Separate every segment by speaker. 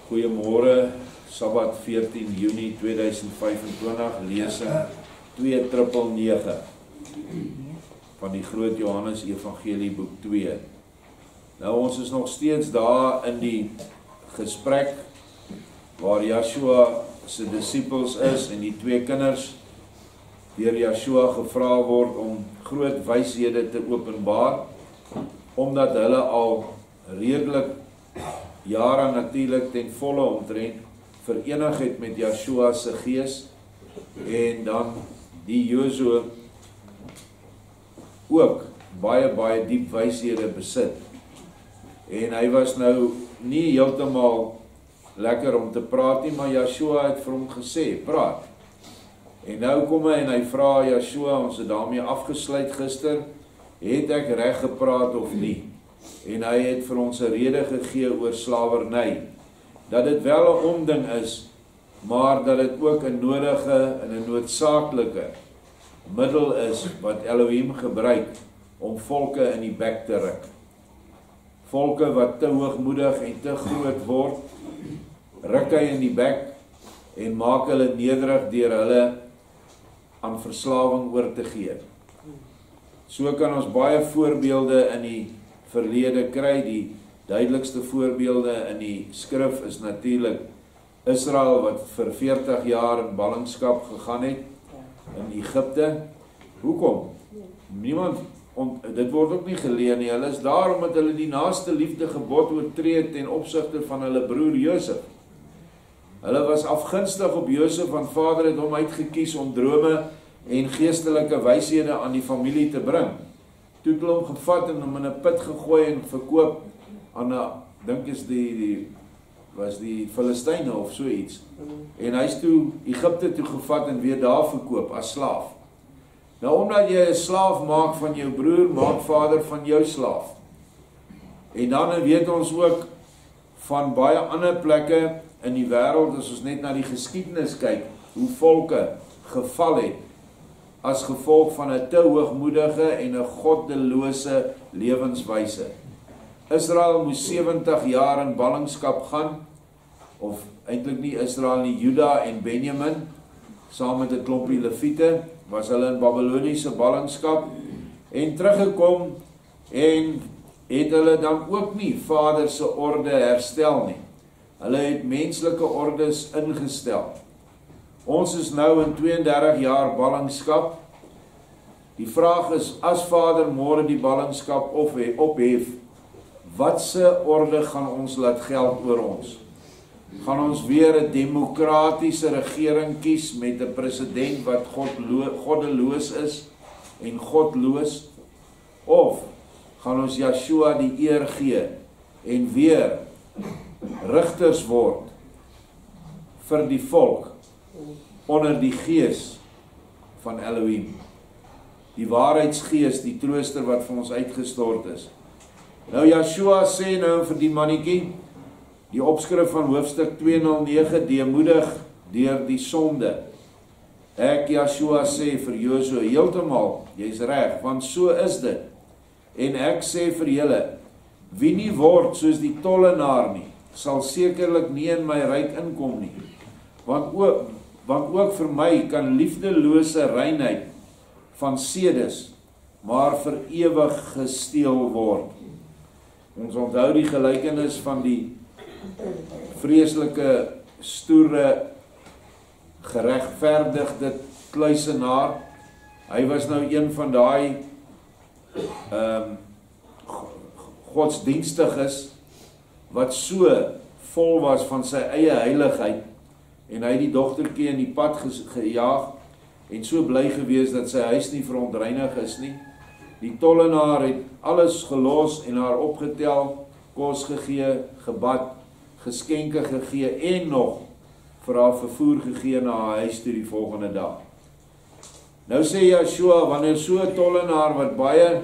Speaker 1: Goeiemôre, Sabbat 14 Junie 2025, lesing 299 van die Groot Johannes Evangelie boek 2. Nou ons is nog steeds daar in die gesprek waar Yeshua se disippels is en die twee kinders deur Yeshua gevra word om groot wyshede te openbaar, omdat hulle al redelik jare natuurlik ten volle omtrent verenig het met Yeshua se gees en dan die Josua ook baie diep wyshede besit. En hy was nou nie heeltemal lekker om te praat nie, maar Yeshua het vir hom gesê, praat. En nou kom hy en hy vra Yeshua, ons het daarmee afgesluit gister, het ek reg gepraat of nie? En hy het vir ons 'n rede gegee oor slawerny, dat dit wel 'n onding is, maar dat dit ook 'n nodige en 'n noodsaaklike middel is wat Elohim gebruik om volke in die bek te ruk. Volke wat te hoogmoedig en te groot word, ruk hy in die bek en maak hulle nederig deur hulle aan verslawing oor te gee. So kan ons baie voorbeelde in die verlede kry. Die duidelikste voorbeelde in die skrif is natuurlik Israel wat vir 40 jaar in ballingskap gegaan het in Egipte. Hoekom? Niemand, dit word ook nie geleer nie. Hulle is daar omdat hulle die naaste liefde gebod oortree het ten opsigte van hulle broer Josef. Hulle was afgunstig op Josef, want vader het hom uitgekies om drome en geestelike wyshede aan die familie te bring. Toe het hulle hom gevat en hom in 'n put gegooi en verkoop aan 'n, dink is was die Filistyne of so iets. En hy is toe Egipte toe gevat en weer daar verkoop as slaaf. Nou omdat jy 'n slaaf maak van jou broer, maak vader van jou slaaf. En dan weet ons ook van baie ander plekke in die wêreld, as ons net na die geskiedenis kyk, hoe volke geval het as gevolg van 'n te hoogmoedige en 'n goddelose lewenswyse. Israel moes 70 jaar in ballingskap gaan, of eintlik nie Israel nie, Juda en Benjamin, saam met 'n klompie Lewiete, was hulle in Babyloniese ballingskap, en teruggekom, en het hulle dan ook nie Vader se orde herstel nie. Hulle het menslike ordes ingestel. Ons is nou in 32 jaar ballingskap. Die vraag is, as Vader môre die ballingskap ophef, watse orde gaan ons laat geld oor ons? Gaan ons weer 'n demokratiese regering kies met 'n president wat goddeloos is en godloos? Of gaan ons Yeshua die eer gee en weer rigters word vir die volk onder die gees van Elohim, die waarheidsgees, die trooster wat vir ons uitgestort is? Nou Yeshua sê nou vir die mannetjie, die opskrif van hoofstuk 209, deemoedig deur die sonde. Ek Yeshua sê vir Josua, heeltemal, jy's reg, want so is dit. En ek sê vir julle, wie nie word soos die tollenaar nie, sal sekerlik nie in my ryk inkom nie. Want ook vir my kan liefdelose reinheid van sedes maar vir ewig gesteel word. Ons onthou die gelykenis van die vreeslike, stoere, geregverdigde kluisenaar. Hy was nou een van daai godsdienstiges wat so vol was van sy eie heiligheid, en hy het die dogtertjie in die pad gejaag, en so bly gewees dat sy huis nie verontreinig is nie. Die tollenaar het alles gelos en haar opgetel, kos gegee, gebad, geskenke gegee en nog vir haar vervoer gegee na haar huis toe die volgende dag. Nou sê Yeshua, wanneer so 'n tollenaar wat baie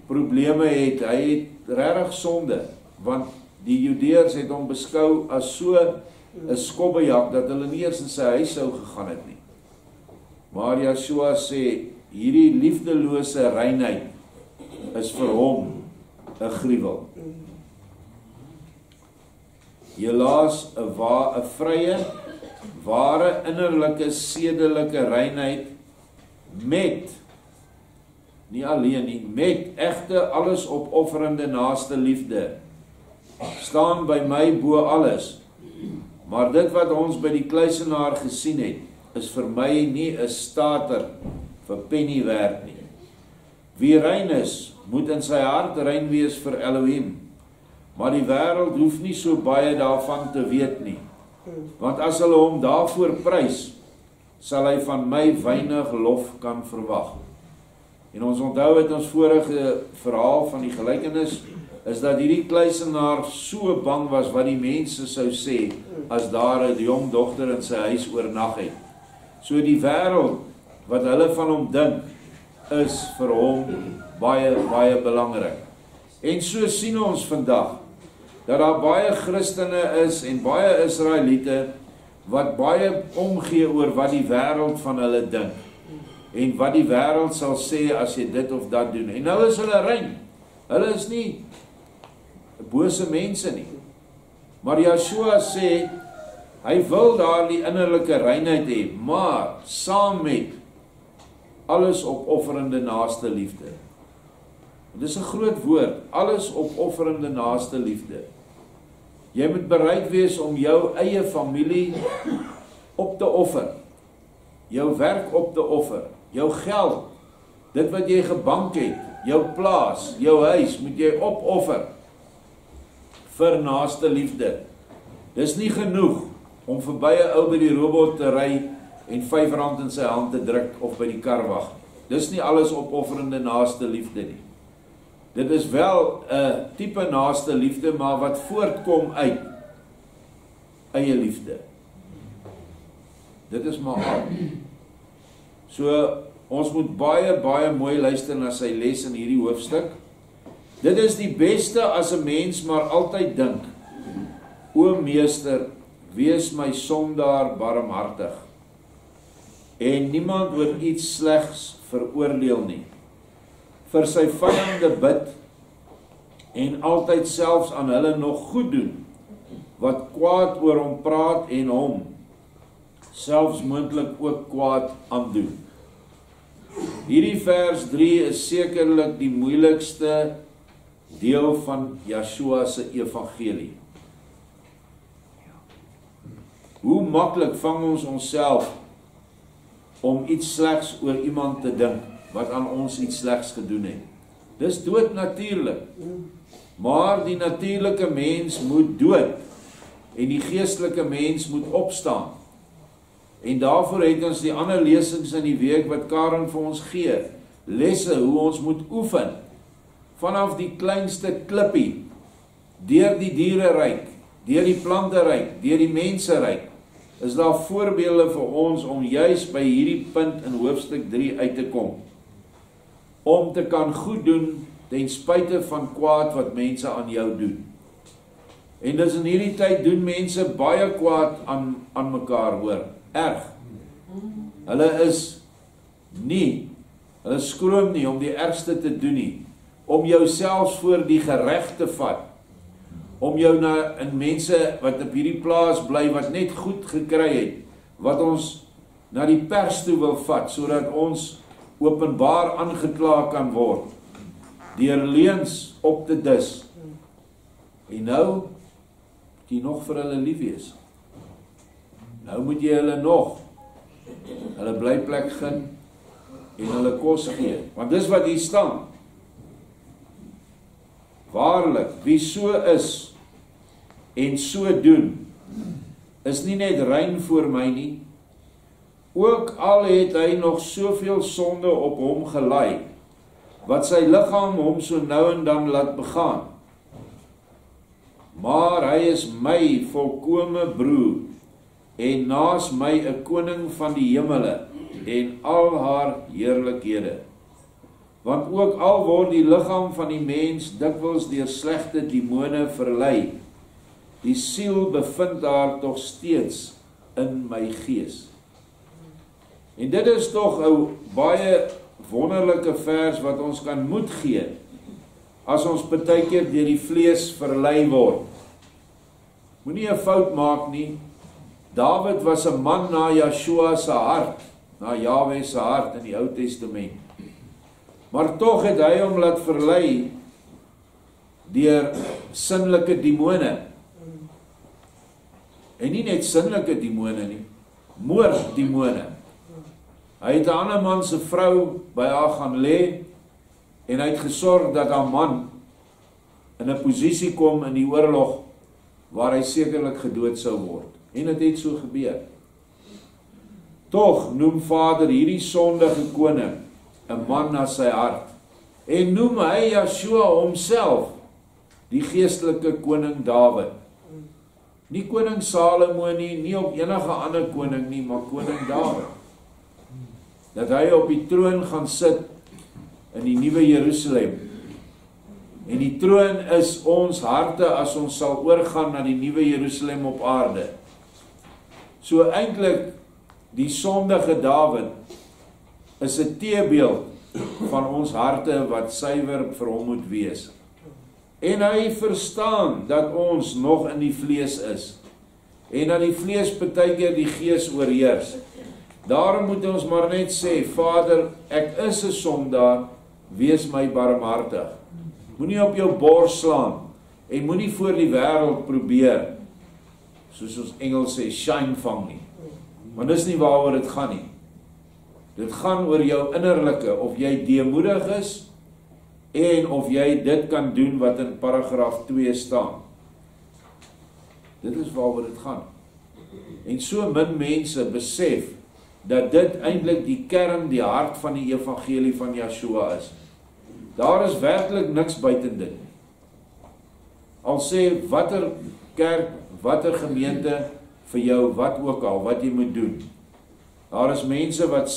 Speaker 1: probleme het, hy het regtig sonde, want die Judeërs het hom beskou as so 'n skobbejak dat hulle nie eens in sy huis sou gegaan het nie. Maar Yeshua sê, hierdie liefdelose reinheid is vir hom 'n gruwel. helaas 'n vrye, ware innerlike sedelike reinheid met, nie alleen nie, met egte alles opofferende naaste liefde, staan by my bo alles. Maar dit wat ons by die kluisenaar gesien het, is vir my nie 'n stater vir penny werd nie. Wie rein is, moet in sy hart rein wees vir Elohim, maar die wêreld hoef nie so baie daarvan te weet nie, want as hulle hom daarvoor prys, sal hy van my weinig lof kan verwag. En ons onthou uit ons vorige verhaal van die gelykenis, is dat hierdie kluisenaar so bang was wat die mense sou sê, as daar 'n jong dogter in sy huis oornag het. So die wêreld, wat hulle van hom dink, is vir hom baie, baie belangrik. En so sien ons vandag, dat daar baie Christene is, en baie Israeliete, wat baie omgee oor wat die wêreld van hulle dink, en wat die wêreld sal sê as jy dit of dat doen. En nou is hulle rein, hulle is nie bose mense nie. Maar Yeshua sê, hy wil daar die innerlike reinheid hê, maar saam met alles opofferende naaste liefde. Dit is 'n groot woord, alles opofferende naaste liefde. Jy moet bereid wees om jou eie familie op te offer, jou werk op te offer, jou geld, dit wat jy gebank het, jou plaas, jou huis, moet jy opoffer vir naaste liefde. Dis nie genoeg om verby 'n ou by die robot te ry en R5 in sy hand te druk of by die kar wag. Dis nie alles opofferende naaste liefde nie. Dit is wel 'n tipe naaste liefde, maar wat voortkom uit eie liefde. Dit is maar al. So, ons moet baie, baie mooi luister na sy les in hierdie hoofstuk. Dit is die beste as 'n mens maar altyd dink, o meester, wees my sondaar barmhartig, en niemand oor iets slegs veroordeel nie, vir sy vyande bid, en altyd selfs aan hulle nog goed doen, wat kwaad oor hom praat en hom, selfs moontlik ook kwaad aandoen. Hierdie vers 3 is sekerlik die moeilikste deel van Yeshua se evangelie. Hoe maklik vang ons onsself om iets slegs oor iemand te dink, wat aan ons iets slegs gedoen het. Dis doodnatuurlik. Maar die natuurlike mens moet dood, en die geestelike mens moet opstaan. En daarvoor het ons die ander lesings in die week wat Karen vir ons gee, lesse hoe ons moet oefen, vanaf die kleinste klippie, deur die diereryk, deur die planteryk, deur die menseryk, is daar voorbeelde vir ons om juis by hierdie punt in hoofstuk 3 uit te kom, om te kan goed doen ten spyte van kwaad wat mense aan jou doen. En dis in hierdie tyd doen mense baie kwaad aan mekaar, hoor, erg. Hulle skroom nie om die ergste te doen nie, om jou selfs voor die gereg te vat, om jou in mense wat op hierdie plaas bly, wat net goed gekry het, wat ons na die pers toe wil vat, sodat ons openbaar aangekla kan word, deur leuns op te dis. En nou moet jy nog vir hulle lief wees. Nou moet jy hulle blyplek gun en hulle kos gee, want dis wat hier staan. Waarlik, wie so is en so doen, is nie net rein voor my nie, ook al het hy nog soveel sonde op hom gelei, wat sy liggaam hom so nou en dan laat begaan. Maar hy is my volkome broer, en naas my 'n koning van die hemele, en al haar heerlikhede. Want ook al word die liggaam van die mens dikwels deur slegte demone verlei, die siel bevind daar tog steeds in my gees. En dit is tog 'n baie wonderlike vers wat ons kan moed gee, as ons partykeer deur die vlees verlei word. Moenie 'n fout maak nie. Dawid was 'n man na Joshua se hart, na Jahwe se hart in die Ou Testament. Maar tog het hy hom laat verlei deur sinnelike demone. En nie net sinnelike demone nie, moorddemone. Hy het 'n ander man se vrou by haar gaan lê en hy het gesorg dat haar man in 'n posisie kom in die oorlog waar hy sekerlik gedood sou word. En dit het so gebeur. Tog noem Vader hierdie sondige koning 'n man na sy hart en noem hy Joshua homself die geestelike koning Dawid. Nie koning Salomo nie op enige ander koning nie, maar koning Dawid. Dat hy op die troon gaan sit in die nuwe Jerusalem. En die troon is ons harte as ons sal oorgaan na die nuwe Jerusalem op aarde. So eintlik die sondige Dawid is 'n teebeeld van ons harte wat suiwer vir hom moet wees. En hy verstaan dat ons nog in die vlees is. En dat die vlees partykeer die gees oorheers. Daarom moet ons maar net sê, Vader, ek is 'n sondaar, wees my barmhartig. Moenie op jou bors slaan en moenie voor die wêreld probeer, soos ons Engels sê, shine vang nie. Want dis nie waaroor dit gaan nie. Dit gaan oor jou innerlike, of jy deemoedig is en of jy dit kan doen wat in paragraaf 2 staan. Dit is waaroor dit gaan. En so min mense besef dat dit eintlik die kern, die hart van die evangelie van Joshua is. Daar is werklik niks buiten dit. Al sê watter kerk, watter gemeente vir jou, wat ook al, wat jy moet doen. Daar is mense wat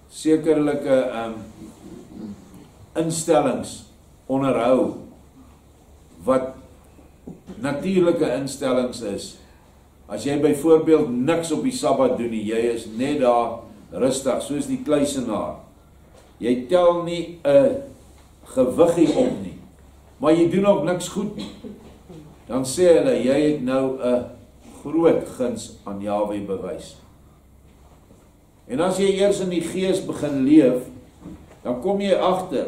Speaker 1: sekerlike instellings onderhou, wat natuurlike instellings is. As jy byvoorbeeld niks op die Sabbat doen nie, jy is net daar rustig, soos die kluisenaar. Jy tel nie 'n gewiggie op nie, maar jy doen ook niks goed nie. Dan sê hulle, jy het nou 'n groot guns aan Jahwe bewys. En as jy eers in die gees begin leef, dan kom jy agter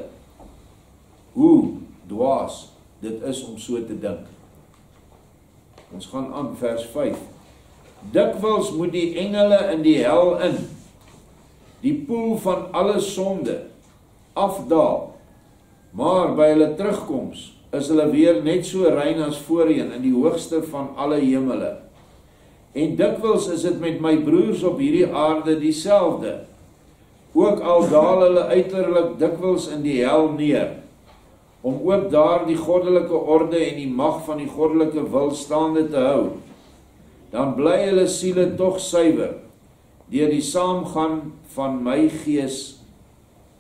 Speaker 1: hoe dwaas dit is om so te dink. Ons gaan aan vers 5. Dikwels moet die engele in die hel in, die poel van alle sonde, afdaal, maar by hulle terugkoms, is hulle weer net so rein as voorheen in die hoogste van alle hemele. En dikwels is dit met my broers op hierdie aarde dieselfde. Ook al daal hulle uiterlik dikwels in die hel neer, om ook daar die goddelike orde en die mag van die goddelike wil staande te hou, dan bly hulle siele tog suiwer, deur die saamgaan van my gees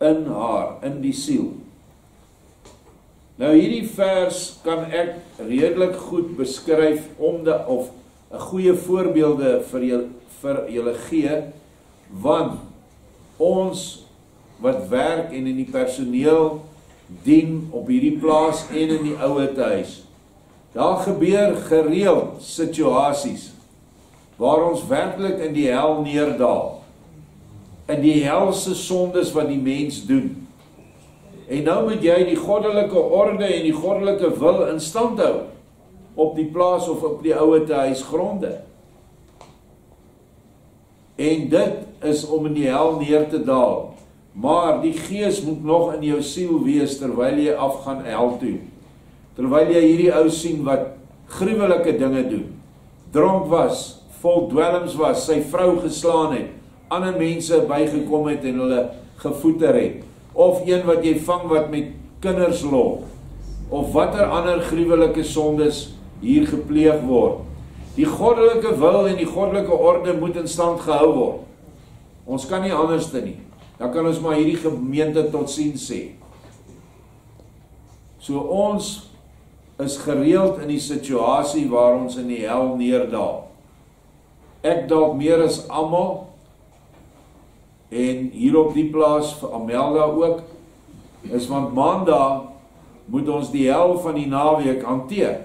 Speaker 1: in haar, in die siel. Nou hierdie vers kan ek redelik goed beskryf of 'n goeie voorbeelde vir julle gee, want ons wat werk en in die personeel dien op hierdie plaas en in die ouete huis, daar gebeur gereeld situasies waar ons werklik in die hel neerdaal, in die helse sondes wat die mens doen. En nou moet jy die goddelike orde en die goddelike wil in stand hou op die plaas of op die ouete huis gronde. En dit is om in die hel neer te daal. Maar die gees moet nog in jou siel wees terwyl jy afgaan hel toe. Terwyl jy hierdie ou sien wat gruwelike dinge doen. Dronk was, vol dwelms was, sy vrou geslaan het, ander mense bygekom het en hulle gevoeter het. Of een wat jy vang wat met kinders lok. Of watter ander gruwelike sondes hier gepleeg word. Die goddelike wil en die goddelike orde moet in stand gehou word. Ons kan nie anders te nie. Dan kan ons maar hierdie gemeente tot sien sê. So ons is gereeld in die situasie waar ons in die hel neerdaal. Ek dalk meer as almal, en hier op die plaas vir Amelda ook, is want maandag moet ons die hel van die naweek hanteer.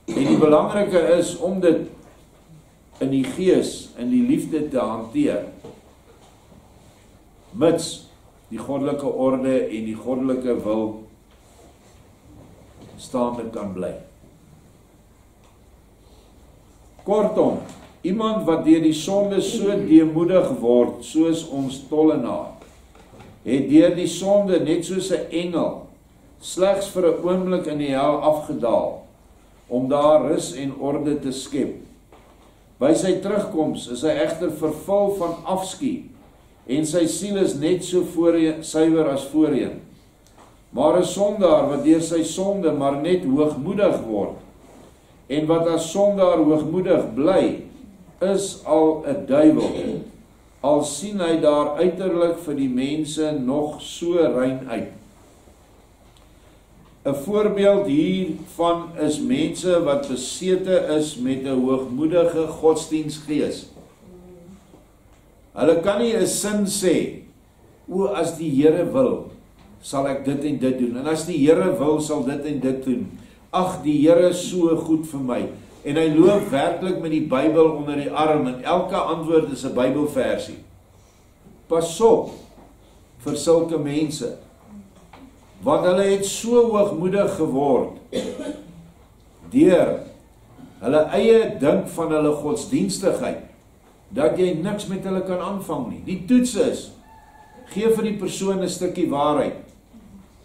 Speaker 1: En die belangrike is om dit in die gees, in die liefde te hanteer, mits die goddelike orde en die goddelike wil staande kan bly. Kortom, iemand wat deur die sonde so deemoedig word, soos ons tollenaar, het deur die sonde net soos 'n engel, slegs vir 'n oomblik in die hel afgedaal, om daar rus en orde te skep. By sy terugkoms is hy egter vervul van afskuw, en sy siel is net so suiwer as voorheen. Maar 'n sondaar wat deur sy sonde maar net hoogmoedig word, en wat as sondaar hoogmoedig bly, is al 'n duiwel, al sien hy daar uiterlik vir die mense nog so rein uit. 'n voorbeeld hiervan is mense wat besete is met 'n hoogmoedige godsdienstgees. Hulle kan nie 'n sin sê, o, as die Here wil, sal ek dit en dit doen, en as die Here wil, sal dit en dit doen. Ag, die Here is so goed vir my, en hy loop werklik met die Bybel onder die arm, en elke antwoord is 'n Bybelversie. Pas op vir sulke mense, want hulle het so hoogmoedig geword, deur hulle eie dink van hulle godsdienstigheid, dat jy niks met hulle kan aanvang nie. Die toets is, gee vir die persoon 'n stukkie waarheid,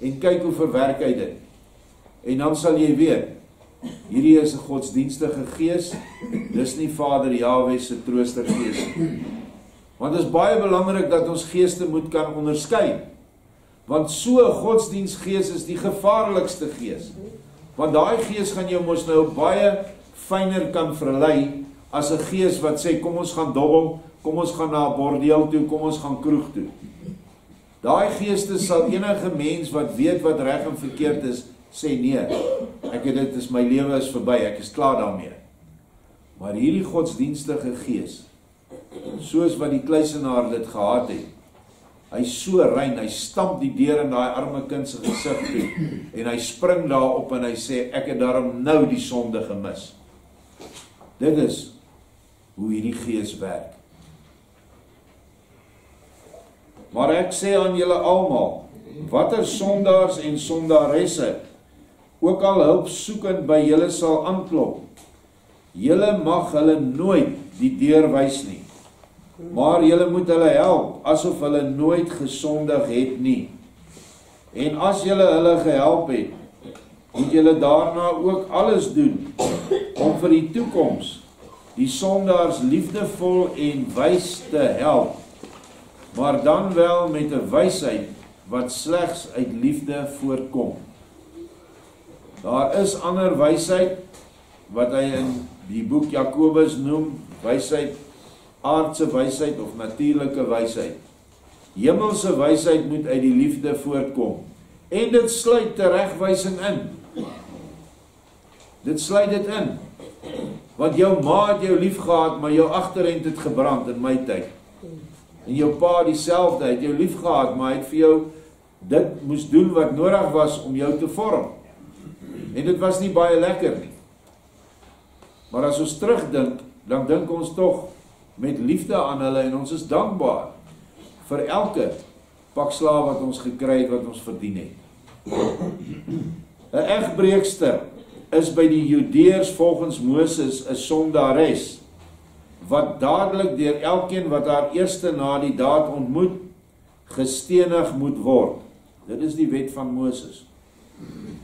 Speaker 1: en kyk hoe verwerk hy dit. En dan sal jy weet, hierdie is 'n godsdienstige gees, dis nie Vader Jahwe se troostergees nie. Want dit is baie belangrik dat ons geeste moet kan onderskei. Want so 'n godsdienstgees is die gevaarlikste gees. Want daai gees gaan jou mos nou baie fyner kan verlei as 'n gees wat sê, kom ons gaan dobbel, kom ons gaan na 'n bordeel toe, kom ons gaan kroeg toe. Daai geeste sal enige mens wat weet wat reg en verkeerd is, sê nee, dit is my lewe is verby, ek is klaar daarmee. Maar hierdie godsdienstige gees, soos wat die kluisenaar dit gehad het, hy so rein, hy stamp die deur in daai arme kind se gesig toe, en hy spring daarop en hy sê, ek het daarom nou die sonde gemis. Dit is hoe hierdie gees werk. Maar ek sê aan julle almal, watter sondaars en sondaresse ook al hulp soekend by julle sal aanklop, julle mag hulle nooit die deur wys nie, maar julle moet hulle help, asof hulle nooit gesondig het nie. En as julle hulle gehelp het, moet julle daarna ook alles doen, om vir die toekoms die sondaars liefdevol en wys te help, maar dan wel met 'n wysheid wat slegs uit liefde voortkom. Daar is ander wysheid, wat hy in die boek Jakobus noem, wysheid, aardse wysheid of natuurlike wysheid. Hemelse wysheid moet uit die liefde voortkom, en dit sluit teregwysing in. Dit sluit dit in, want jou ma het jou lief gehad, maar jou agterend het gebrand in my tyd. En jou pa dieselfde, het jou lief gehad, maar hy het vir jou dit moes doen wat nodig was om jou te vorm. En dit was nie baie lekker nie. Maar as ons terugdink, dan dink ons tog met liefde aan hulle, en ons is dankbaar vir elke pak slaag wat ons gekry het, wat ons verdien het. 'n Egbreekster is by die Judeërs volgens Moses 'n sondares, wat dadelik deur elkeen wat haar eerste na die daad ontmoet, gestenig moet word. Dit is die wet van Moses.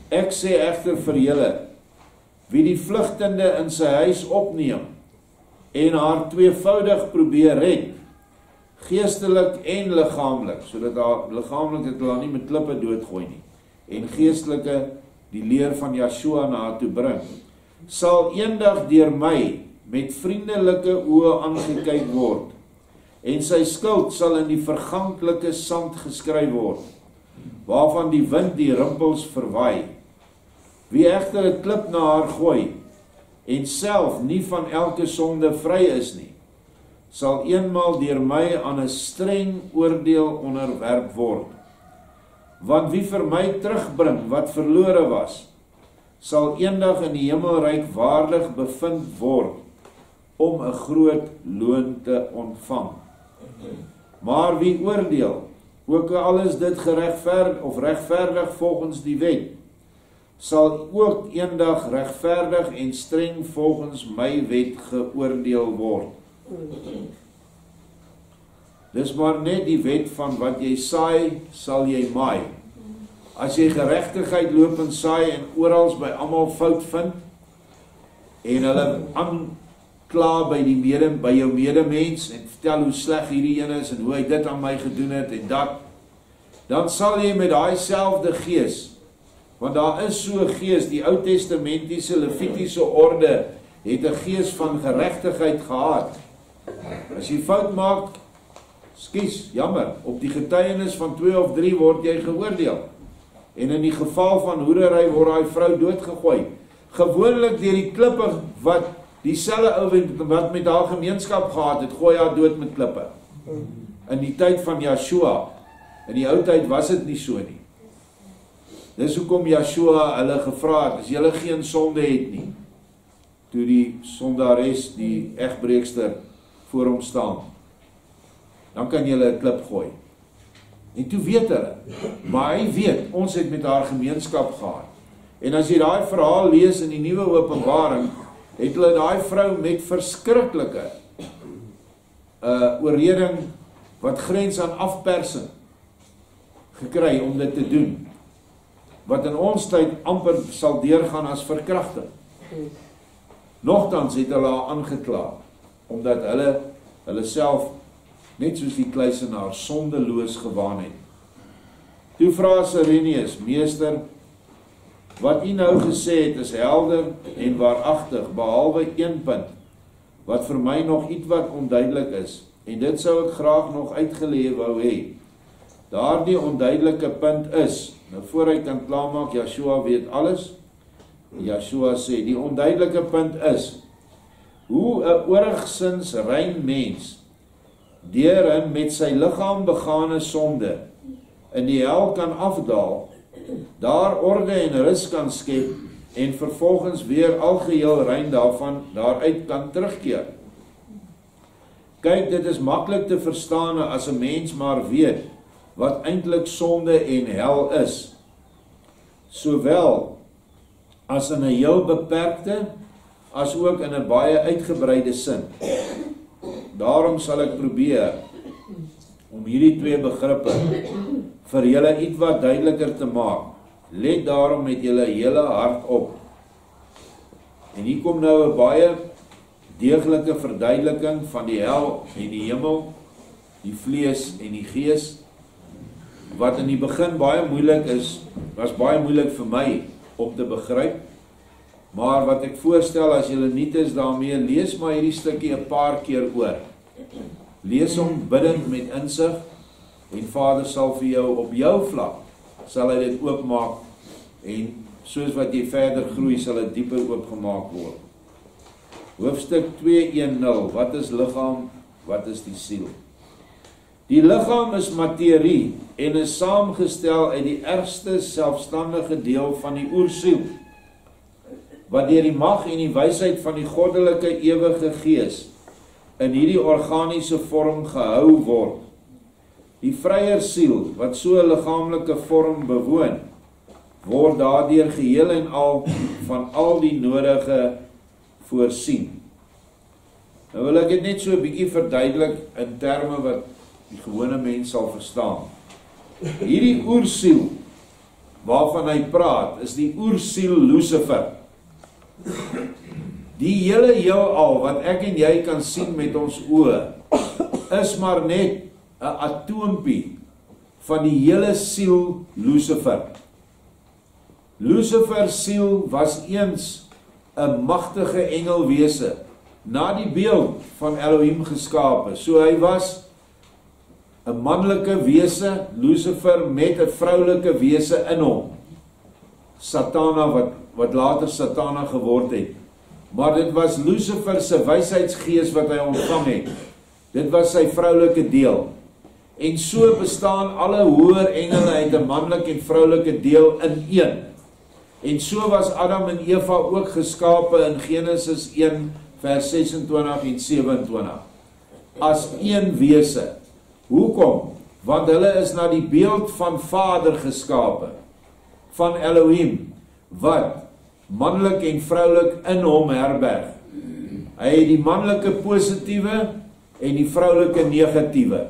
Speaker 1: Ek sê egter vir julle, wie die vlugtende in sy huis opneem, en haar tweevoudig probeer red, geestelik en liggaamlik, sodat haar liggaamlik het hulle nie met klippe doodgooi nie, en geestelike die leer van Yeshua na haar toe bring, sal eendag deur my met vriendelike oë aangekyk word, en sy skuld sal in die verganklike sand geskryf word, waarvan die wind die rimpels verwaai. Wie egter 'n klip na haar gooi, en self nie van elke sonde vry is nie, sal eenmaal deur my aan 'n streng oordeel onderwerp word. Want wie vir my terugbring wat verlore was, sal eendag in die hemelryk waardig bevind word om 'n groot loon te ontvang. Maar wie oordeel, ook al is dit regverdig volgens die wet, sal ook eendag regverdig en streng volgens my wet geoordeel word. Dis maar net die wet van wat jy saai, sal jy maai. As jy geregtigheid loop en saai en orals by almal fout vind en hulle aankla by jou medemens en vertel hoe sleg hierdie een is en hoe hy dit aan my gedoen het en dat, dan sal jy met daai selfde gees, want daar is so 'n gees, die Ou Testamentiese Levitiese orde het 'n gees van geregtigheid gehad. As jy fout maak, skies, jammer, op die getuienis van 2 of 3 word jy geoordeel. En in die geval van hoerery word daai vrou doodgegooi. Gewoonlik deur die klippe wat dieselfde ou wat met haar gemeenskap gehad het, gooi haar dood met klippe. In die tyd van Joshua, in die ou tyd was dit nie so nie. Dis hoekom Joshua hulle gevra het, as julle geen sonde het nie, toe die sondares, die egbreekster, voor hom staan, dan kan julle 'n klip gooi. En toe weet hulle, maar hy weet, ons het met haar gemeenskap gehad. En as jy daai verhaal lees in die Nuwe Openbaring, het hulle daai vrou met verskriklike oorreding wat grens aan afpersing gekry om dit te doen, wat in ons tyd amper sal deurgaan as verkrachting. Nogtans het hulle haar aangekla, omdat hulle self, net soos die kluisenaar, sondeloos gewaan het. Toe vra Sirenius, meester, wat u nou gesê het is helder en waaragtig, behalwe een punt, wat vir my nog iets wat onduidelik is, en dit sou ek graag nog uitgeleef wou hê. Daardie onduidelike punt is, nou voor hy kan klaarmaak, Joshua weet alles, Joshua sê, die onduidelike punt is, hoe 'n oorigsins rein mens, deur met sy liggaam begane sonde, in die hel kan afdaal, daar orde en rus kan skep, en vervolgens weer algeheel rein daaruit kan terugkeer. Kyk, dit is maklik te verstaan as 'n mens maar weet, wat eintlik sonde en hel is, sowel as in 'n heel beperkte, as ook in 'n baie uitgebreide sin. Daarom sal ek probeer om hierdie twee begrippe vir julle iets wat duideliker te maak. Let daarom met julle hele hart op. En hier kom nou 'n baie deeglike verduideliking van die hel en die hemel, die vlees en die gees, wat in die begin baie moeilik is, was baie moeilik vir my om te begryp, maar wat ek voorstel as julle nie is daarmee, lees maar hierdie stukkie 'n paar keer oor. Lees hom bidend met insig, en Vader sal vir jou op jou vlak, sal hy dit oopmaak, en soos wat jy verder groei, sal dit dieper oopgemaak word. Hoofstuk 2:1-0, wat is liggaam, wat is die siel? Die liggaam is materie, en is saamgestel uit die ergste selfstandige deel van die oersiel, wat deur die mag en die wysheid van die goddelike ewige gees in hierdie organiese vorm gehou word. Die vryer siel, wat so 'n liggaamlike vorm bewoon, word daardeur geheel en al van al die nodige voorsien. Nou wil ek dit net so 'n bietjie verduidelik in terme wat die gewone mens sal verstaan. Hierdie oersiel waarvan hy praat, is die oersiel Lucifer. Die hele heelal wat ek en jy kan sien met ons oë, is maar net 'n atoompie van die hele siel Lucifer. Lucifer siel was eens 'n magtige engelwese, na die beeld van Elohim geskape. So hy was 'n manlike wese, Lucifer, met 'n vroulike wese in hom. Satana, wat later Satana geword het. Maar dit was Lucifer se wysheidsgees wat hy ontvang het. Dit was sy vroulike deel. En so bestaan alle hoër engele uit 'n manlike en vroulike deel in een. En so was Adam en Eva ook geskape in Genesis 1 vers 26 en 27. As een wese. Hoekom? Want hulle is na die beeld van Vader geskape, van Elohim, wat manlik en vroulik in hom herberg. Hy het die manlike positiewe en die vroulike negatiewe.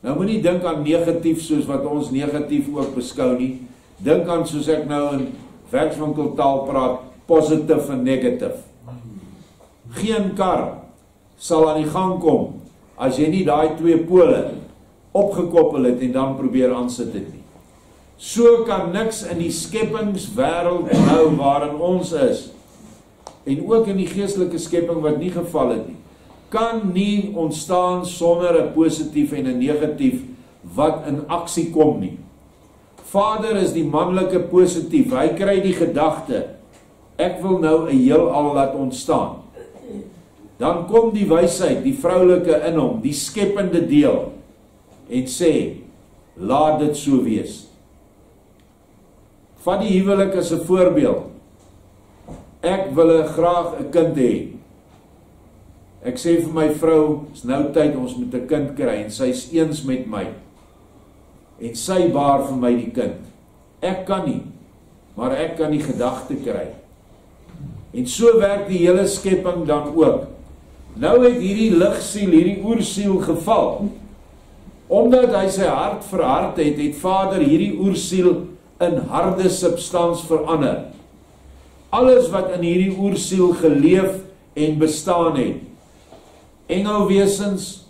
Speaker 1: Nou moet nie dink aan negatief soos wat ons negatief ook beskou nie. Dink aan, soos ek nou in werkswinkeltaal praat, positive en negative. Geen kar sal aan die gang kom as jy nie daai twee pole opgekoppel het en dan probeer aansit het nie. So kan niks in die skepingswêreld nou waarin ons is, en ook in die geestelike skepping wat nie geval het nie, kan nie ontstaan sonder 'n positief en 'n negatief wat in aksie kom nie. Vader is die manlike positief, hy kry die gedagte, ek wil nou 'n heelal laat ontstaan. Dan kom die wysheid, die vroulike in hom, die skepende deel, en sê, laat dit so wees. Vat die huwelik as 'n voorbeeld. Ek wil graag 'n kind hê. Ek sê vir my vrou, is nou tyd ons moet 'n kind kry, en sy is eens met my. En sy baar vir my die kind. Ek kan nie, maar ek kan die gedagte kry. En so werk die hele skepping dan ook. Nou het hierdie ligsiel, hierdie oersiel geval. Omdat hy sy hart verhard het, het Vader hierdie oersiel in harde substans verander. Alles wat in hierdie oersiel geleef en bestaan het, engelwesens,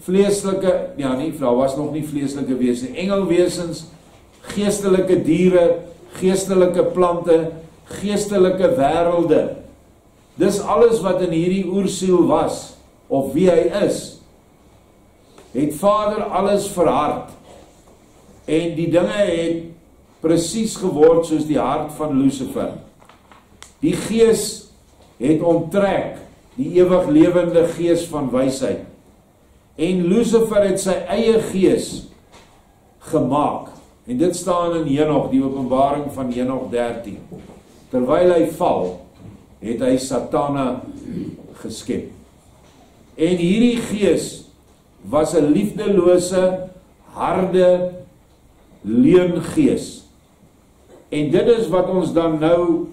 Speaker 1: vleeslike, ja nie, daar was nog nie vleeslike wesens, engelwesens, geestelike diere, geestelike plante, geestelike wêrelde. Dis alles wat in hierdie oersiel was, of wie hy is, het Vader alles verhard, en die dinge het presies geword soos die hart van Lucifer. Die gees het onttrek, die ewig lewende gees van wysheid. En Lucifer het sy eie gees gemaak. En dit staan in Henog, die openbaring van Henog 13. Terwyl hy val, het hy Satana geskep. En hierdie gees was 'n liefdelose, harde, leungees. En dit is wat ons dan nou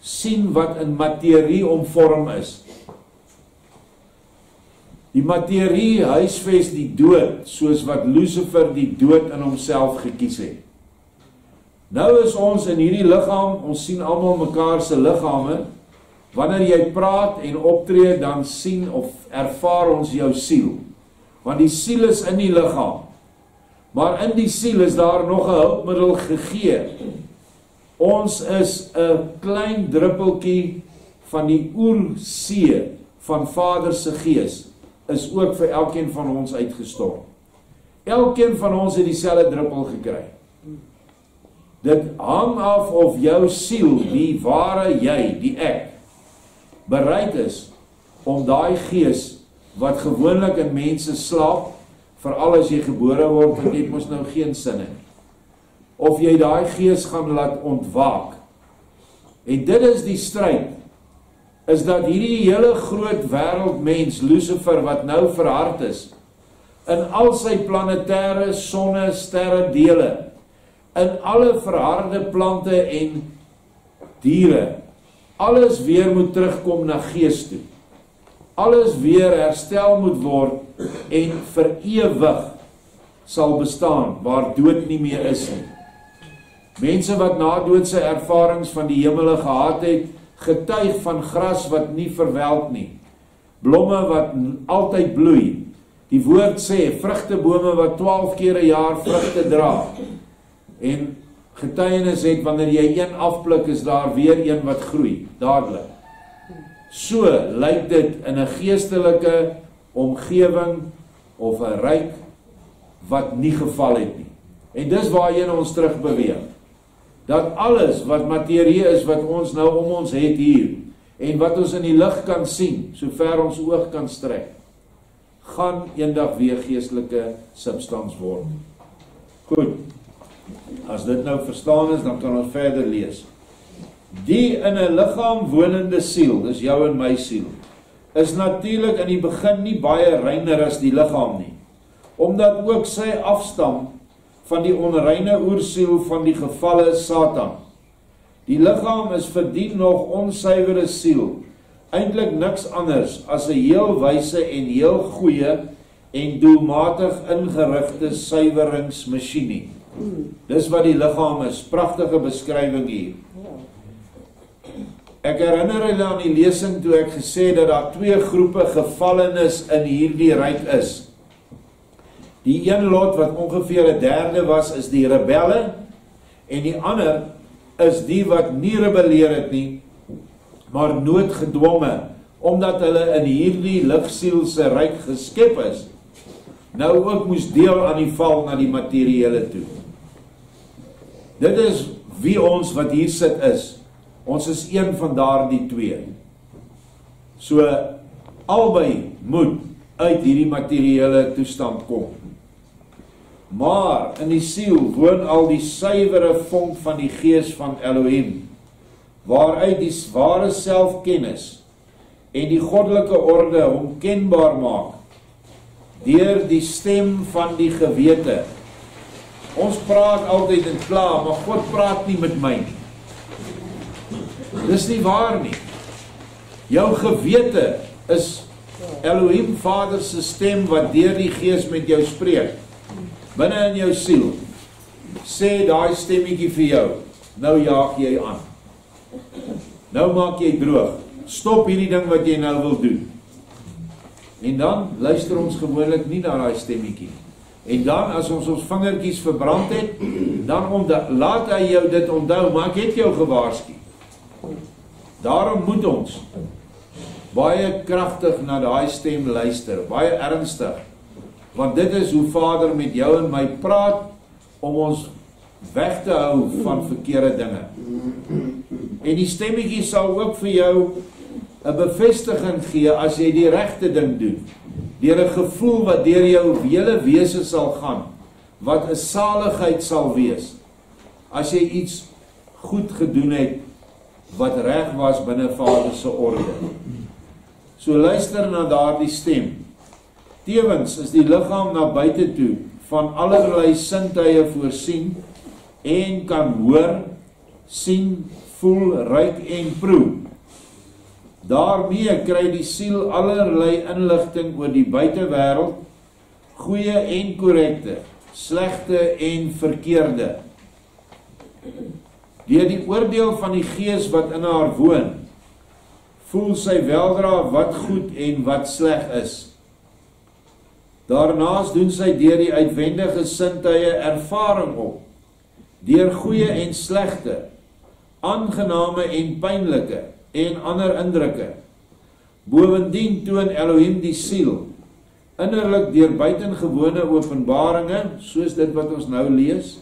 Speaker 1: sien wat in materie omvorm is. Die materie huisves die dood, soos wat Lucifer die dood in homself gekies het. Nou is ons in hierdie liggaam, ons sien almal mekaar se liggame. Wanneer jy praat en optree, dan sien of ervaar ons jou siel. Want die siel is in die liggaam. Maar in die siel is daar nog 'n hulpmiddel gegee. Ons is 'n klein druppeltjie van die oersee van Vader se gees, is ook vir elkeen van ons uitgestort. Elkeen van ons het dieselfde druppel gekry. Dit hang af of jou siel, die ware jy, die ek, bereid is om daai gees, wat gewoonlik in mense slaap, veral as jy gebore word, want jy het mos nou geen sinne, of jy daai gees gaan laat ontwaak. En dit is die stryd, is dat hierdie hele groot wêreldmens, Lucifer, wat nou verhard is, in al sy planetêre, sonne, sterre dele, in alle verharde plante en diere, alles weer moet terugkom na gees toe. Alles weer herstel moet word en vir ewig sal bestaan, waar dood nie meer is nie. Mense wat na doodse ervarings van die hemele gehad het, getuig van gras wat nie verwelk nie, blomme wat altyd bloei. Die woord sê, vrugtebome wat 12 keer 'n jaar vrugte dra. En getuienis het, wanneer jy een afpluk, is daar weer een wat groei, dadelik. So lyk dit in 'n geestelike omgewing of 'n ryk wat nie geval het nie. En dis waarheen ons terugbeweeg. Dat alles wat materie is, wat ons nou om ons het hier, en wat ons in die lig kan sien, sover ons oog kan strek, gaan eendag weer geestelike substans word. Goed, As dit nou verstaan is, dan kan ons verder lees. Die in 'n liggaam wonende siel, dis jou en my siel, is natuurlik in die begin nie baie reiner as die liggaam nie, omdat ook sy afstam van die onreine oersiel van die gevalle Satan. Die liggaam is vir die nog onsuiwere siel eintlik niks anders as 'n heel wyse en heel goeie en doelmatig ingerigte suiweringsmasjiene. Dis wat die liggaam is. Pragtige beskrywing hier. Ek herinner julle aan die lesing toe ek gesê dat daar twee groepe gevallenes in hierdie ryk is. Die een lot wat ongeveer 'n derde was, is die rebelle, en die ander is die wat nie rebelleer het nie, maar noodgedwonge, omdat hulle in hierdie ligsielse ryk geskep is, nou ook moes deel aan die val na die materiële toe. Dit is wie ons wat hier sit is. Ons is een van daardie twee. So, albei moet uit hierdie materiële toestand kom. Maar in die siel woon al die suiwere vonk van die gees van Elohim, waaruit die ware selfkennis en die goddelike orde hom kenbaar maak, deur die stem van die gewete. Ons praat altyd en kla, maar God praat nie met my nie. Dis nie waar nie. Jou gewete is Elohim Vader se stem wat deur die gees met jou spreek. Binne in jou siel sê daai stemmetjie vir jou, nou jaag jy aan. Nou maak jy droog. Stop hierdie ding wat jy nou wil doen. En dan luister ons gewoonlik nie na daai stemmetjie. En dan as ons vingertjies verbrand het, dan laat hy jou dit onthou, maar ek het jou gewaarsku. Daarom moet ons baie kragtig na daai stem luister, baie ernstig. Want dit is hoe Vader met jou en my praat, om ons weg te hou van verkeerde dinge. En die stemmetjie sal ook vir jou 'n bevestiging gee as jy die regte ding doen. Deur 'n gevoel wat deur jou hele wese sal gaan, wat 'n saligheid sal wees, as jy iets goed gedoen het, wat reg was binne Vader se orde. So luister na daardie stem. Tevens is die liggaam na buite toe van allerlei sintuie voorsien en kan hoor, sien, voel, ruik en proe. Daarmee kry die siel allerlei inligting oor die buitewêreld, goeie en korrekte, slegte en verkeerde. Deur die oordeel van die gees wat in haar woon, voel sy weldra wat goed en wat sleg is. Daarnaas doen sy deur die uitwendige sintuie ervaring op, deur goeie en slegte, aangename en pynlike en ander indrukke. Bovendien toon Elohim die siel, innerlik deur buitengewone openbaringe, soos dit wat ons nou lees,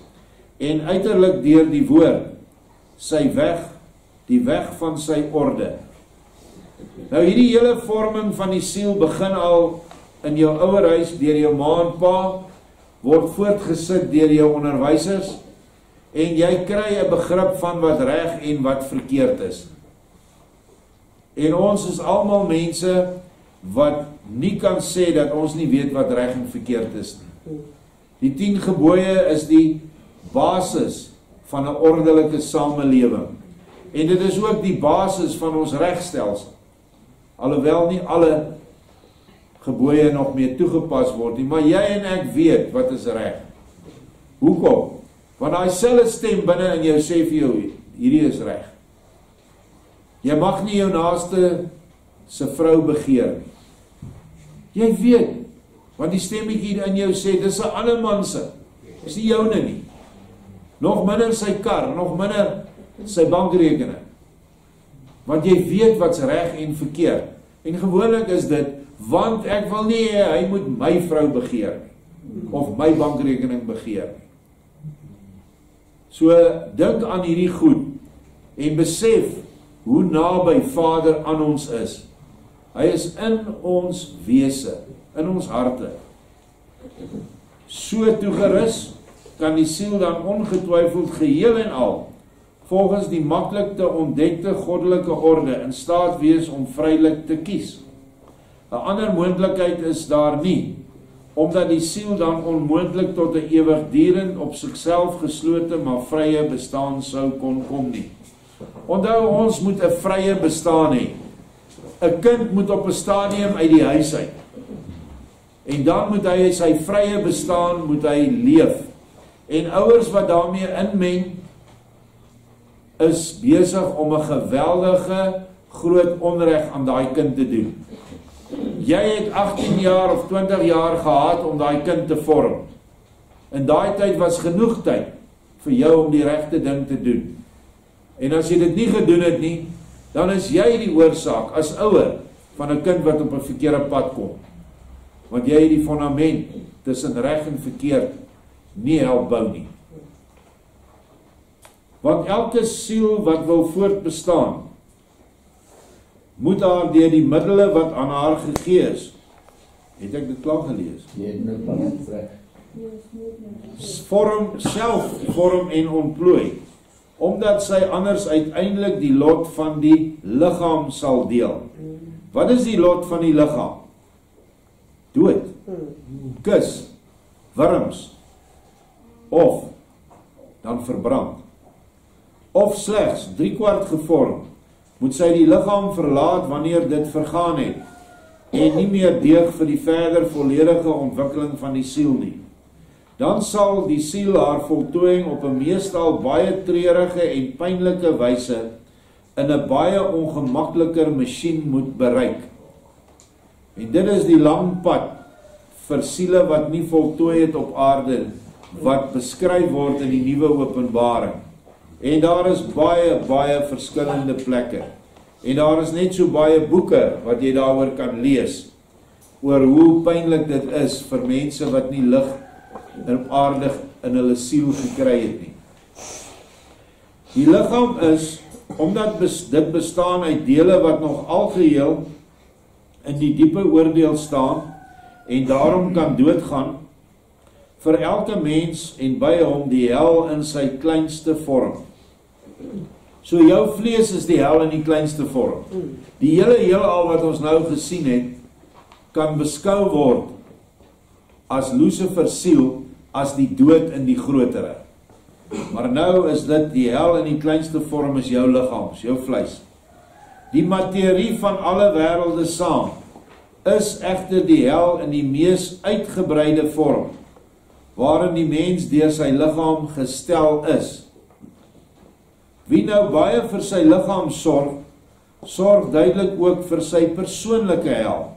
Speaker 1: en uiterlik deur die woord, sy weg, die weg van sy orde. Nou hierdie hele vorming van die siel begin al in jou ouerhuis deur jou ma en pa, word voortgesit deur jou onderwysers, en jy kry 'n begrip van wat reg en wat verkeerd is. En ons is almal mense wat nie kan sê dat ons nie weet wat reg en verkeerd is nie. Die 10 gebooie is die basis van 'n ordelike samelewing. En dit is ook die basis van ons regstelsel. Alhoewel nie alle gebooie nog meer toegepas word nie, maar jy en ek weet wat is reg. Hoekom? Want daai selfde stem binne in jou sê vir jou, hierdie is reg. Jy mag nie jou naaste se vrou begeer nie. Jy weet, want die stemmetjie in jou sê, dis 'n ander man se, dis nie joune nie. Nog minder sy kar, nog minder sy bankrekening. Want jy weet wat's reg en verkeerd. En gewoonlik is dit, want ek wil nie hy moet my vrou begeer nie, of my bankrekening begeer nie. So, dink aan hierdie goed, en besef hoe naby Vader aan ons is. Hy is in ons wese, in ons harte. So toegerus, kan die siel dan ongetwyfeld geheel en al, volgens die maklik te ontdekte goddelike orde, in staat wees om vrylik te kies. 'n ander moontlikheid is daar nie, omdat die siel dan onmoontlik tot 'n ewigdurend op sigself geslote maar vrye bestaan sou kon kom nie. Onthou, ons moet 'n vrye bestaan hê. 'n kind moet op 'n stadium uit die huis uit. En dan moet hy sy vrye bestaan moet hy leef. En ouers wat daarmee inmeng, is besig om 'n geweldige groot onreg aan daai kind te doen. Jy het 18 jaar of 20 jaar gehad om daai kind te vorm. In daai tyd was genoeg tyd vir jou om die regte ding te doen. En as jy dit nie gedoen het nie, dan is jy die oorsaak as ouer van 'n kind wat op 'n verkeerde pad kom. Want jy het die fondament tussen reg en verkeerd nie help bou nie. Want elke siel wat wil voortbestaan, moet haar deur die middele wat aan haar gegee is. Het ek dit klaar gelees? Vorm en ontplooi, omdat sy anders uiteindelik die lot van die liggaam sal deel. Wat is die lot van die liggaam? Dood, kus, wurms, of dan verbrand. Of slegs 3/4 gevorm, moet sy die liggaam verlaat wanneer dit vergaan het, en nie meer deeg vir die verder volledige ontwikkeling van die siel nie. Dan sal die siel haar voltooiing op 'n meestal baie treurige en pynlike wyse in 'n baie ongemakliker masjien moet bereik. En dit is die lang pad vir siele wat nie voltooi het op aarde, wat beskryf word in die nuwe Openbaring. En daar is baie verskillende plekke. En daar is net so baie boeke wat jy daaroor kan lees, oor hoe pynlik dit is vir mense wat nie lig op aarde in hulle siel gekry het nie. Die liggaam is, omdat dit bestaan uit dele wat nog algeheel in die diepe oordeel staan, en daarom kan doodgaan, vir elke mens en by hom die hel in sy kleinste vorm. So jou vlees is die hel in die kleinste vorm. Die hele heelal wat ons nou gesien het, kan beskou word as Lucifer siel, as die dood in die grotere. Maar nou is dit die hel in die kleinste vorm is jou liggaam, jou vleis. Die materie van alle wêrelde saam is egter die hel in die mees uitgebreide vorm, waarin die mens deur sy liggaam gestel is. Wie nou baie vir sy liggaam sorg duidelik ook vir sy persoonlike hel.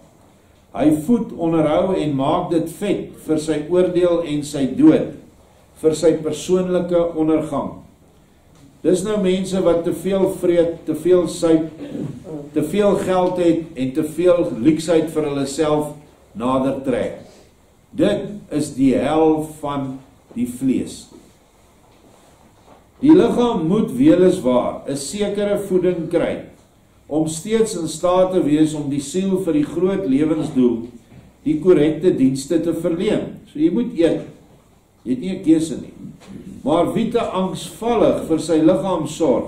Speaker 1: Hy voed, onderhou en maak dit vet vir sy oordeel en sy dood, vir sy persoonlike ondergang. Dis nou mense wat te veel vreet, te veel suip, te veel geld het en te veel luksheid vir hulle self nader trek. Dit is die hel van die vlees. Die liggaam moet weliswaar 'n sekere voeding kry, om steeds in staat te wees om die siel vir die groot lewensdoel die korrekte dienste te verleen. So jy moet eet, jy het nie 'n keuse nie. Maar wie te angsvallig vir sy liggaam sorg,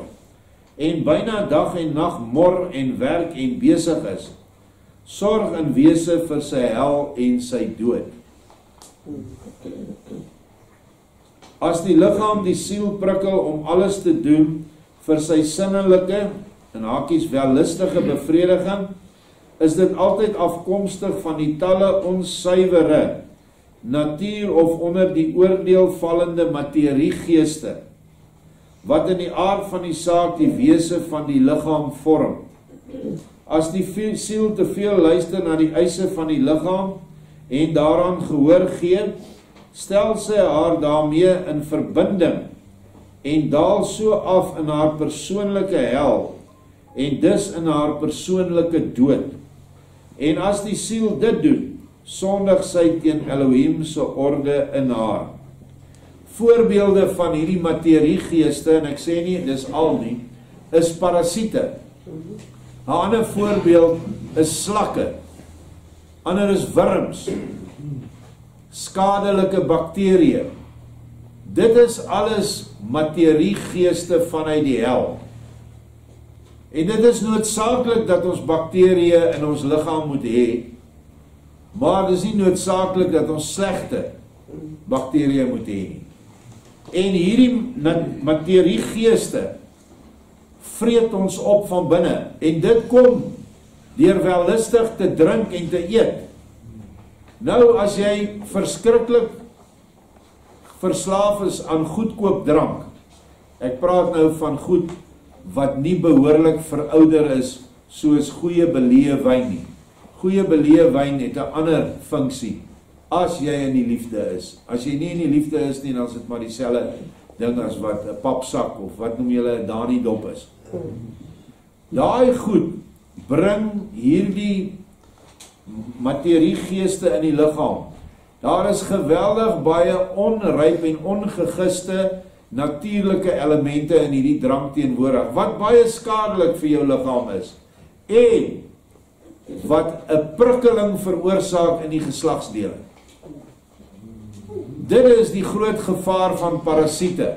Speaker 1: en byna dag en nag mor en werk en besig is, sorg in wese vir sy hel en sy dood. As die liggaam die siel prikkel om alles te doen vir sy sinnelike, in hakies wellustige bevrediging, is dit altyd afkomstig van die talle onsuiwere natuur of onder die oordeel vallende materiegeeste, wat in die aard van die saak die wese van die liggaam vorm. As die siel te veel luister na die eise van die liggaam en daaraan gehoor gee, stel sy haar daarmee in verbinding en daal so af in haar persoonlike hel en dus in haar persoonlike dood. En as die siel dit doen, sondig sy teen Elohim se orde in haar. Voorbeelde van hierdie materiegeeste, en ek sê nie, dis al nie, is parasiete. 'n ander voorbeeld is slakke. Ander is wurms, skadelike bakterieë, Dit is alles materiegeeste vanuit die hel. En dit is noodsaaklik dat ons bakterieë in ons liggaam moet hê, maar dit is nie noodsaaklik dat ons slegte bakterieë moet hê nie. En hierdie materiegeeste vreet ons op van binne, en dit kom deur wellustig te drink en te eet. Nou as jy verskriklik verslaaf is aan goedkoop drank, ek praat nou van goed wat nie behoorlik verouder is, soos goeie belee wyn nie. Goeie belee wyn het 'n ander funksie, as jy in die liefde is. As jy nie in die liefde is nie, dan is dit maar dieselfde ding as wat 'n papsak, of wat noem julle 'n Dani dop is. Daai goed bring hierdie materiegeeste in die liggaam. Daar is geweldig baie onryp en ongegiste natuurlike elemente in hierdie drank teenwoordig, wat baie skadelik vir jou liggaam is, en wat 'n prikkeling veroorsaak in die geslagsdele. Dit is die groot gevaar van parasiete.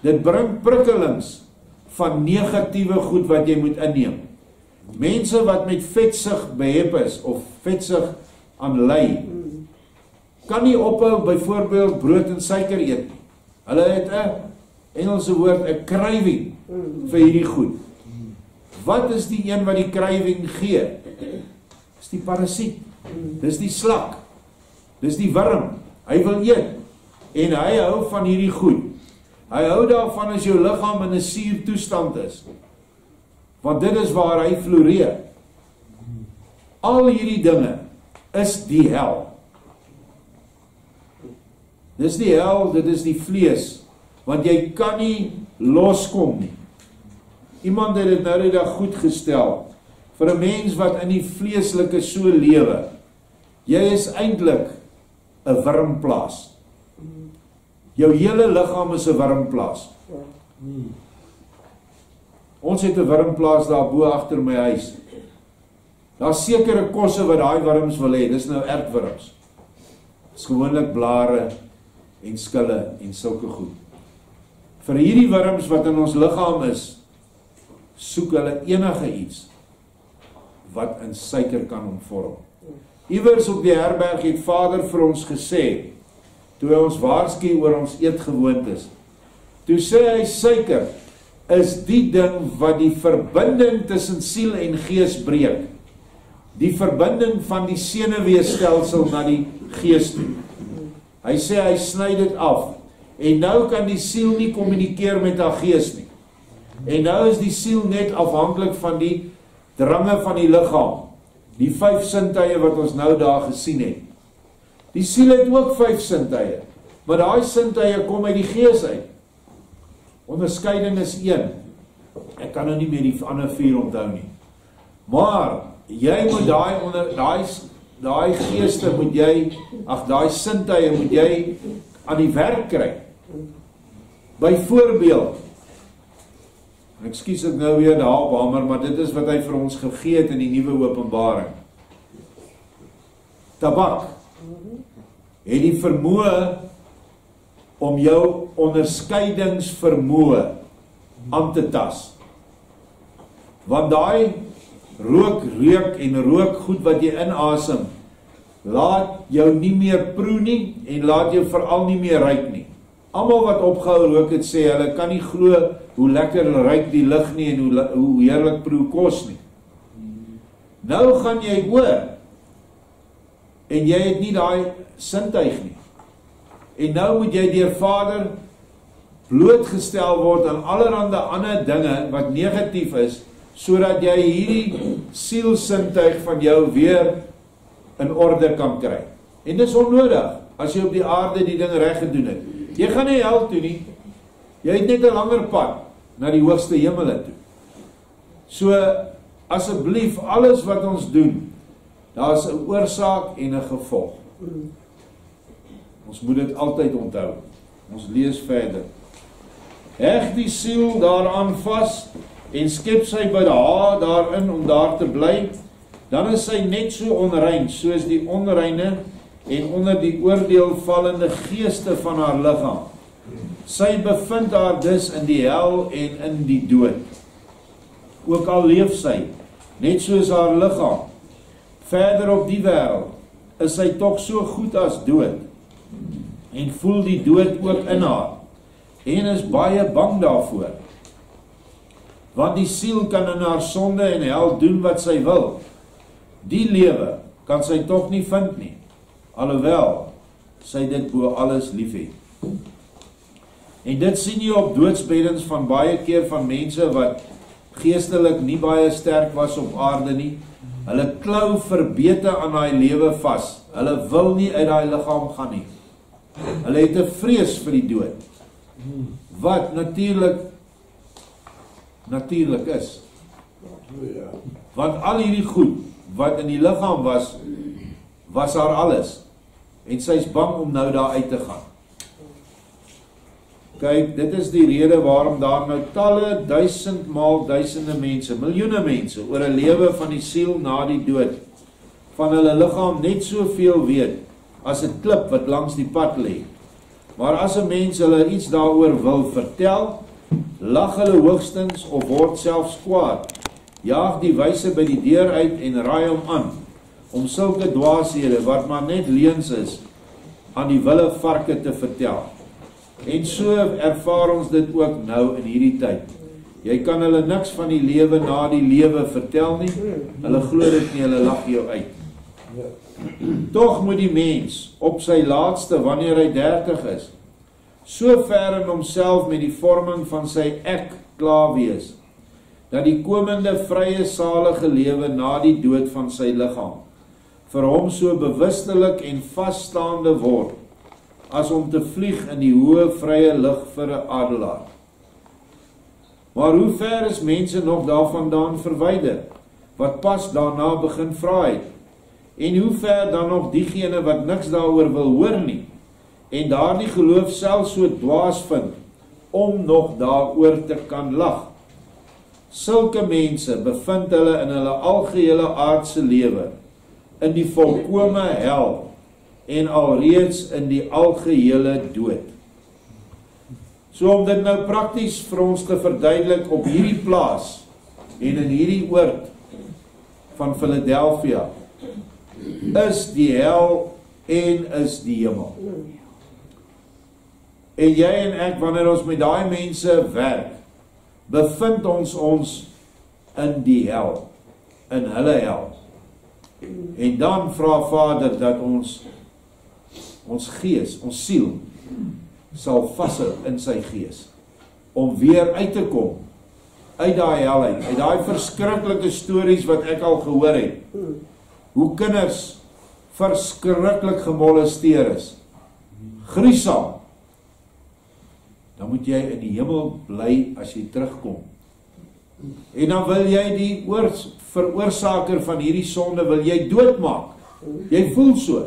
Speaker 1: Dit bring prikkelings van negatiewe goed wat jy moet inneem. Mense wat met vetsug behep is, of vetsug aan ly, kan nie ophou byvoorbeeld brood en suiker eet nie. Hulle het 'n Engelse woord, 'n craving vir hierdie goed. Wat is die een wat die craving gee? Dis die parasiet. Dis die slak. Dis die wurm. Hy wil eet. En hy hou van hierdie goed. Hy hou daarvan as jou liggaam in 'n suur toestand is. Want dit is waar hy floreer. Al hierdie dinge is die hel. Dis die hel, dit is die vlees, want jy kan nie loskom nie. Iemand het dit nou die dag goed gestel, vir 'n mens wat in die vleeslike so lewe, jy is eintlik 'n wurmplaas. Jou hele liggaam is 'n wurmplaas. Ons het 'n wurmplaas daar bo agter my huis. Daar's sekere kosse wat daai wurms wil hê, dis nou ertwurms. Dis gewoonlik blare en skille en sulke goed. Vir hierdie wurms wat in ons liggaam is, soek hulle enige iets wat in suiker kan omvorm. Iewers op die herberg het Vader vir ons gesê, toe hy ons waarsku oor ons eetgewoontes, toe sê hy suiker is die ding wat die verbinding tussen siel en gees breek. Die verbinding van die senuweestelsel na die gees toe. Hy sê hy sny dit af. En nou kan die siel nie kommunikeer met haar gees nie. En nou is die siel net afhanklik van die drange van die liggaam. Die 5 sintuie wat ons nou daar gesien het. Die siel het ook 5 sintuie, maar daai sintuie kom uit die gees uit. Onderskeiding is 1. Ek kan nou nie meer die ander 4 onthou nie. Maar jy moet daai geeste moet jy, daai sintuie moet jy aan die werk kry. Byvoorbeeld, ekskuus ek nou weer daarop hamer, maar dit is wat hy vir ons gegee het in die nuwe Openbaring. Tabak het die vermoë om jou onderskeidingsvermoë aan te tas. Want daai reuk en rookgoed wat jy inasem, laat jou nie meer proe nie en laat jou veral nie meer ruik nie. Almal wat opgehou rook het sê, hulle kan nie glo hoe lekker ruik die lug nie en hoe heerlik proe kos nie. Nou gaan jy hoor en jy het nie daai sintuig nie. En nou moet jy deur Vader blootgestel word aan allerhande ander dinge wat negatief is, sodat jy hierdie sielsintuig van jou weer in orde kan kry. En dis onnodig, as jy op die aarde die ding reg gedoen het. Jy gaan nie hel toe nie, jy het net 'n langer pad na die hoogste hemele toe. So, asseblief, alles wat ons doen, daar is 'n oorsaak en 'n gevolg. Ons moet dit altyd onthou. Ons lees verder. Heg die siel daaraan vas en skep sy behaag daarin om daar te bly, dan is sy net so onrein soos die onreine en onder die oordeel vallende geeste van haar liggaam. Sy bevind haar dus in die hel en in die dood. Ook al leef sy, net soos haar liggaam, verder op die wêreld, is sy tog so goed as dood, en voel die dood ook in haar, en is baie bang daarvoor. Want die siel kan in haar sonde en hel doen wat sy wil. Die lewe kan sy tog nie vind nie, alhoewel sy dit bo alles lief het. En dit sien jy op doodsbeddens van baie keer van mense wat geestelik nie baie sterk was op aarde nie. Hulle klou verbete aan daai lewe vas. Hulle wil nie uit daai liggaam gaan nie. Hulle het 'n vrees vir die dood. Wat natuurlik is. Want al hierdie goed wat in die liggaam was haar alles. En sy is bang om nou daar uit te gaan. Kyk, dit is die rede waarom daar nou talle, duisende mense, miljoene mense, oor 'n lewe van die siel na die dood, van hulle liggaam net soveel weet, as 'n klip wat langs die pad lê. Maar as 'n mens hulle iets daaroor wil vertel, lag hulle hoogstens of word selfs kwaad, jaag die wyse by die deur uit en raai hom aan, om sulke dwaashede, wat maar net leuns is, aan die wille varke te vertel. En so ervaar ons dit ook nou in hierdie tyd. Jy kan hulle niks van die lewe na die lewe vertel nie, hulle glo dit nie, hulle lag jou uit. Tog moet die mens op sy laatste, wanneer hy 30 is, so ver in homself met die vorming van sy ek klaar wees, dat die komende vrye salige lewe na die dood van sy liggaam vir hom so bewustelik en vaststaande word, as om te vlieg in die hoë vrye lug vir 'n adelaar. Maar hoe ver is mense nog daarvandaan verwyder, wat pas daarna begin vra het? En hoe ver dan nog diegene wat niks daaroor wil hoor nie, en daardie geloof self so dwaas vind, om nog daaroor te kan lag? Sulke mense bevind hulle in hulle algehele aardse lewe, in die volkome hel, en alreeds in die algehele dood. So om dit nou prakties vir ons te verduidelik op hierdie plaas, en in hierdie oord van Philadelphia, is die hel en is die hemel. En jy en ek, wanneer ons met daai mense werk, bevind ons in die hel, in hulle hel. En dan vra Vader dat ons gees, ons siel, sal vashou in sy gees, om weer uit te kom, uit daai hel uit daai verskriklike stories wat ek al gehoor het, hoe kinders verskriklik gemolesteer is, gruisam, dan moet jy in die hemel bly as jy terugkom. En dan wil jy die veroorsaker van hierdie sonde, wil jy doodmaak. Jy voel so.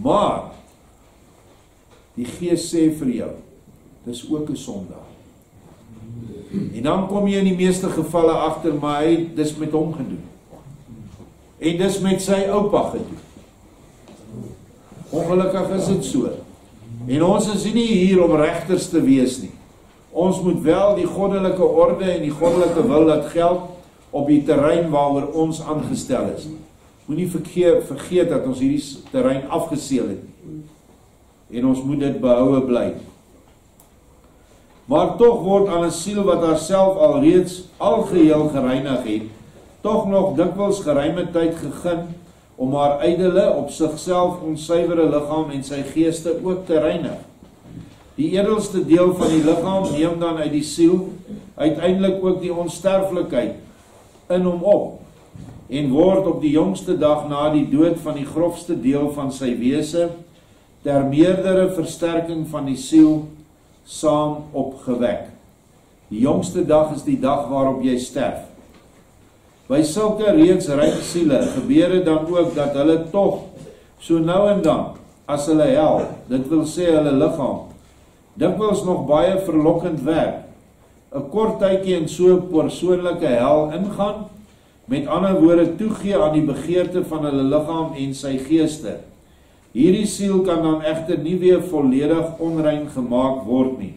Speaker 1: Maar, die Gees sê vir jou, dis ook 'n sondaar. En dan kom jy in die meeste gevalle agter, maar dis met hom gedoen. En dis met sy oupa gedoen. Ongelukkig is dit so. En ons is nie hier om regters te wees nie. Ons moet wel die goddelike orde en die goddelike wil laat geld op die terrein waaroor ons aangestel is. Moenie vergeet dat ons hierdie terrein afgeseël het. En ons moet dit behoue bly. Maar tog word aan 'n siel wat haarself alreeds algeheel gereinig het, tog nog dikwels geruime tyd gegee om haar ydelle, op sigself onsuiwere liggaam en sy geeste ook te reinig. Die edelste deel van die liggaam neem dan uit die siel uiteindelik ook die onsterflikheid in hom op, en word op die jongste dag na die dood van die grofste deel van sy wese ter meerdere versterking van die siel saam opgewek. Die jongste dag is die dag waarop jy sterf. By sulke reeds rein siele gebeur dit dan ook dat hulle tog so nou en dan, as hulle hel, dit wil sê hulle liggaam, dikwels nog baie verlokkend werk, 'n kort tydjie in so 'n persoonlike hel ingaan, met ander woorde toegee aan die begeerte van hulle liggaam en sy geeste, Hierdie siel kan dan egter nie weer volledig onrein gemaak word nie,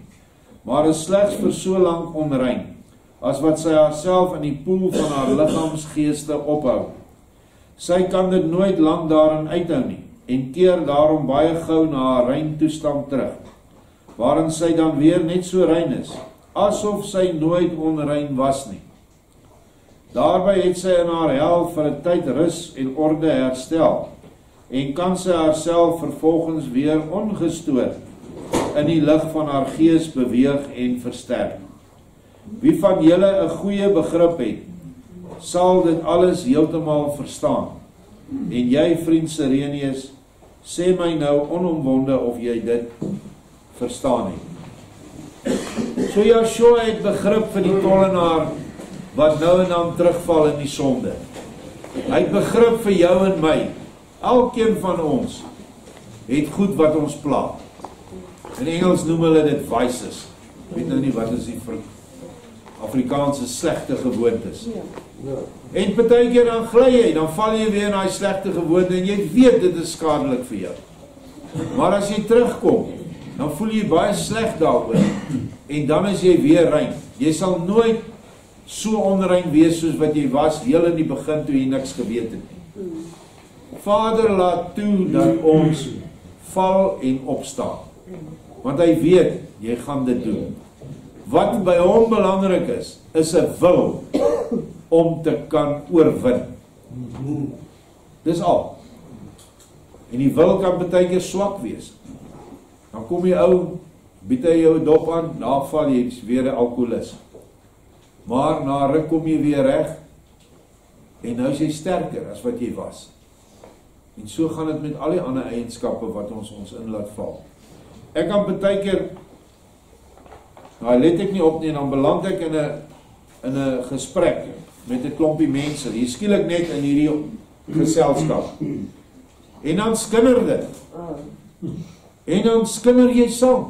Speaker 1: maar is slegs vir so lank onrein, as wat sy haarself in die poel van haar liggaamsgeeste ophou. Sy kan dit nooit lang daarin uithou nie, en keer daarom baie gou na haar rein toestand terug, waarin sy dan weer net so rein is, asof sy nooit onrein was nie. Daarby het sy in haar hel vir 'n tyd rus en orde herstel, en kan sy haarself vervolgens weer ongestoord in die lig van haar gees beweeg en versterk. Wie van julle 'n goeie begrip het, sal dit alles heeltemal verstaan. En jy, vriend Sirenius, sê my nou onomwonde of jy dit verstaan het. So Joshua het begrip vir die tollenaar wat nou en dan terugval in die sonde. Hy het begrip vir jou en my. Elkeen van ons het goed wat ons pla. In Engels noem hulle dit vices. Ek weet nou nie wat is die Afrikaanse slegte gewoontes. En partykeer dan gly jy, dan val jy weer in daai slegte gewoonte en jy weet dit is skadelik vir jou. Maar as jy terugkom, dan voel jy baie sleg daaroor en dan is jy weer rein. Jy sal nooit so onrein wees soos wat jy was heel in die begin toe jy niks geweet het nie. Vader laat toe dat ons val en opstaan. Want hy weet, jy gaan dit doen. Wat by hom belangrik is 'n wil om te kan oorwin. Dis al. En die wil kan baie keer swak wees. Dan kom jy ou, bied hy jou dop aan, daar val jy weer 'n alkoholist. Maar na ruk kom jy weer reg en nou is jy sterker as wat jy was. En so gaan dit met al die ander eienskappe wat ons in laat val. Ek kan baie keer, nou let ek nie op nie, en dan beland ek in 'n gesprek met 'n klompie mense, hier skielik net in hierdie geselskap. En dan skinder dit. En dan skinder jy saam.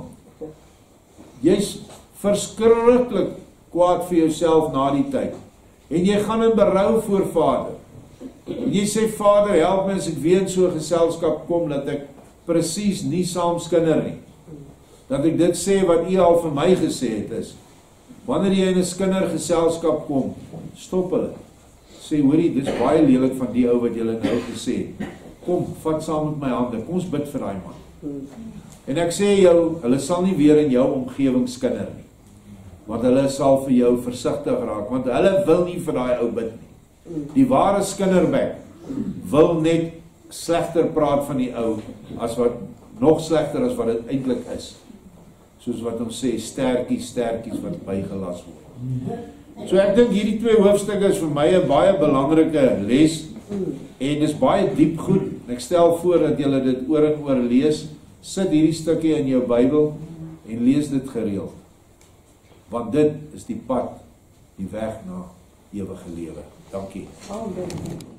Speaker 1: Jy's verskriklik kwaad vir jouself na die tyd. En jy gaan in berou voor Vader. En jy sê, Vader, help my as ek weer in so 'n geselskap kom, dat ek presies nie saam skinder nie. Dat ek dit sê wat U al vir my gesê het is, wanneer jy in 'n skindergeselskap kom, stop hulle. Sê, hoorie, dit is baie lelik van die ou wat julle nou gesê het. Kom, vat saam met my hande, kom ons bid vir daai man. En ek sê jou, hulle sal nie weer in jou omgewing skinder nie. Want hulle sal vir jou versigtig raak, want hulle wil nie vir daai ou bid nie. Die ware skinderbek wil net slegter praat van die ou, as wat, nog slegter as wat dit eintlik is. Soos wat ons sê, sterkies wat bygelas word. So ek dink hierdie 2 hoofstukke is vir my 'n baie belangrike les, en dis baie diep goed. Ek stel voor dat jy dit oor en oor lees, sit hierdie stukkie in jou Bybel, en lees dit gereeld. Want dit is die pad, die weg na ewige lewe. Dankie.
Speaker 2: Amen.